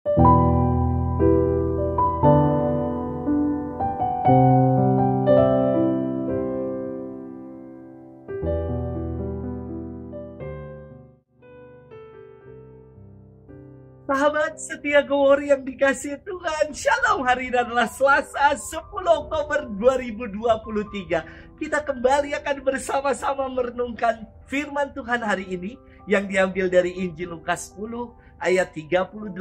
Sahabat setia Glory yang dikasihi Tuhan, Shalom. Hari ini adalah Selasa 10 Oktober 2023. Kita kembali akan bersama-sama merenungkan firman Tuhan hari ini yang diambil dari Injil Lukas 10 ayat 38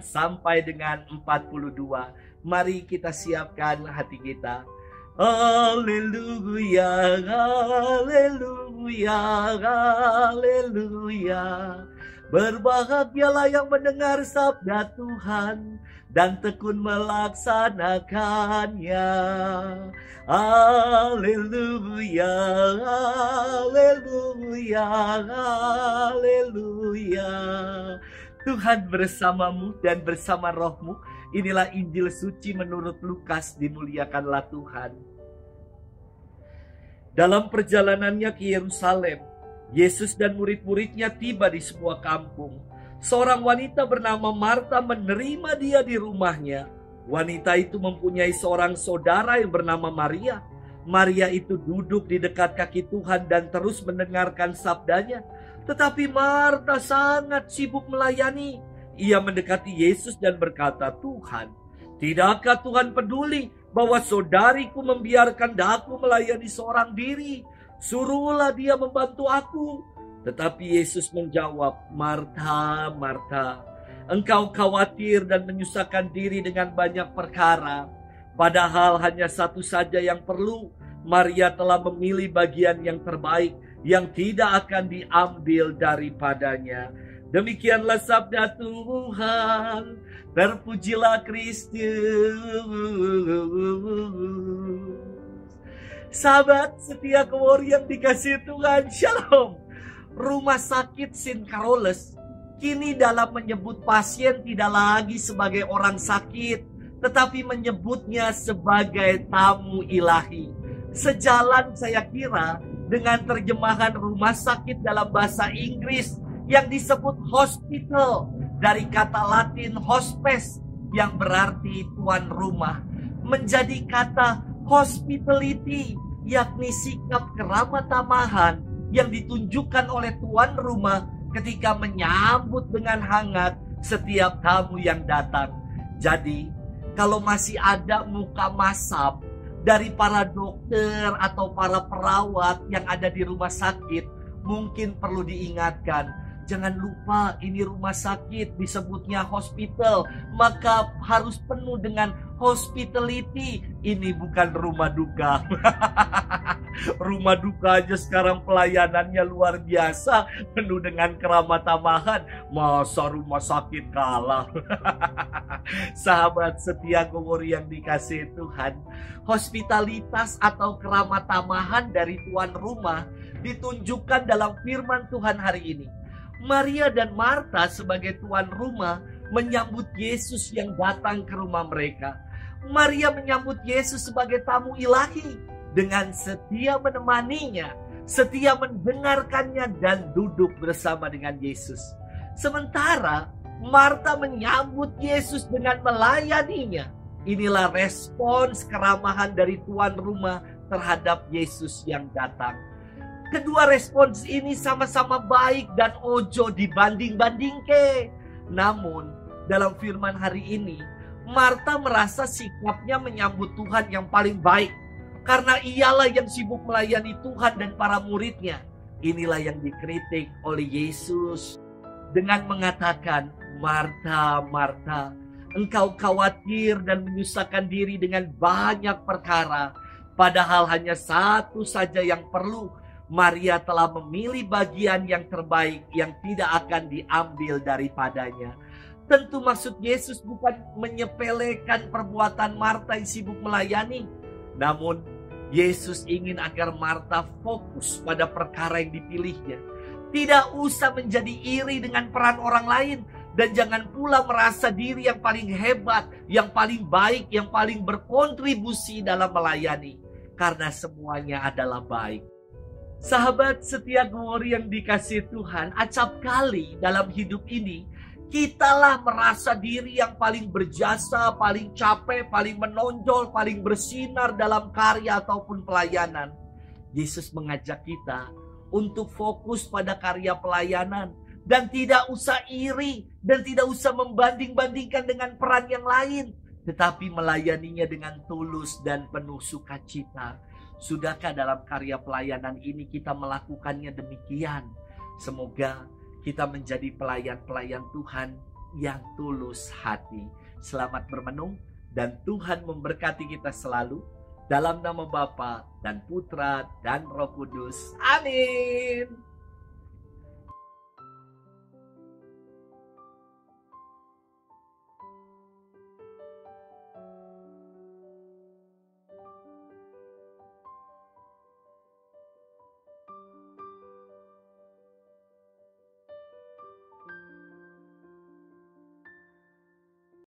sampai dengan 42. Mari kita siapkan hati kita. Haleluya, haleluya, haleluya. Berbahagialah yang mendengar sabda Tuhan dan tekun melaksanakannya. Haleluya, haleluya, haleluya. Tuhan bersamamu dan bersama rohmu. Inilah Injil suci menurut Lukas, dimuliakanlah Tuhan. Dalam perjalanannya ke Yerusalem, Yesus dan murid-muridnya tiba di sebuah kampung. Seorang wanita bernama Marta menerima dia di rumahnya. Wanita itu mempunyai seorang saudara yang bernama Maria. Maria itu duduk di dekat kaki Tuhan dan terus mendengarkan sabdanya. Tetapi Marta sangat sibuk melayani. Ia mendekati Yesus dan berkata, "Tuhan, tidakkah Tuhan peduli bahwa saudariku membiarkan aku melayani seorang diri? Suruhlah dia membantu aku." Tetapi Yesus menjawab, "Marta, Marta, engkau khawatir dan menyusahkan diri dengan banyak perkara. Padahal hanya satu saja yang perlu. Maria telah memilih bagian yang terbaik, yang tidak akan diambil daripadanya." Demikianlah sabda Tuhan. Terpujilah Kristus. Sahabat setia Glory yang dikasihi Tuhan, Shalom. Rumah sakit St. Carolus kini dalam menyebut pasien tidak lagi sebagai orang sakit, tetapi menyebutnya sebagai tamu ilahi. Sejalan saya kira dengan terjemahan rumah sakit dalam bahasa Inggris yang disebut hospital dari kata Latin hospes yang berarti tuan rumah, menjadi kata hospitality, yakni sikap keramah tamahan yang ditunjukkan oleh tuan rumah ketika menyambut dengan hangat setiap tamu yang datang. Jadi, kalau masih ada muka masam dari para dokter atau para perawat yang ada di rumah sakit, mungkin perlu diingatkan, jangan lupa ini rumah sakit, disebutnya hospital, maka harus penuh dengan hospitality. Ini bukan rumah duka. Rumah duka aja sekarang pelayanannya luar biasa, penuh dengan keramah tamahan. Masa rumah sakit kalah? Sahabat setia Glory yang dikasihi Tuhan, hospitalitas atau keramah tamahan dari tuan rumah ditunjukkan dalam firman Tuhan hari ini. Maria dan Marta sebagai tuan rumah menyambut Yesus yang datang ke rumah mereka. Maria menyambut Yesus sebagai tamu ilahi dengan setia menemaninya, setia mendengarkannya dan duduk bersama dengan Yesus. Sementara Marta menyambut Yesus dengan melayaninya. Inilah respons keramahan dari tuan rumah terhadap Yesus yang datang. Kedua respons ini sama-sama baik dan ojo dibanding-bandingke. Namun dalam firman hari ini, Marta merasa sikapnya menyambut Tuhan yang paling baik, karena ialah yang sibuk melayani Tuhan dan para muridnya. Inilah yang dikritik oleh Yesus dengan mengatakan, "Marta, Marta, engkau khawatir dan menyusahkan diri dengan banyak perkara. Padahal hanya satu saja yang perlu. Maria telah memilih bagian yang terbaik yang tidak akan diambil daripadanya." Tentu maksud Yesus bukan menyepelekan perbuatan Marta yang sibuk melayani. Namun Yesus ingin agar Marta fokus pada perkara yang dipilihnya. Tidak usah menjadi iri dengan peran orang lain. Dan jangan pula merasa diri yang paling hebat, yang paling baik, yang paling berkontribusi dalam melayani. Karena semuanya adalah baik. Sahabat setia Glory yang dikasihi Tuhan, acap kali dalam hidup ini Kitalah merasa diri yang paling berjasa, paling capek, paling menonjol, paling bersinar dalam karya ataupun pelayanan. Yesus mengajak kita untuk fokus pada karya pelayanan dan tidak usah iri dan tidak usah membanding-bandingkan dengan peran yang lain, tetapi melayaninya dengan tulus dan penuh sukacita. Sudahkah dalam karya pelayanan ini kita melakukannya demikian? Semoga kita menjadi pelayan-pelayan Tuhan yang tulus hati. Selamat bermenung dan Tuhan memberkati kita selalu. Dalam nama Bapa dan Putra dan Roh Kudus. Amin.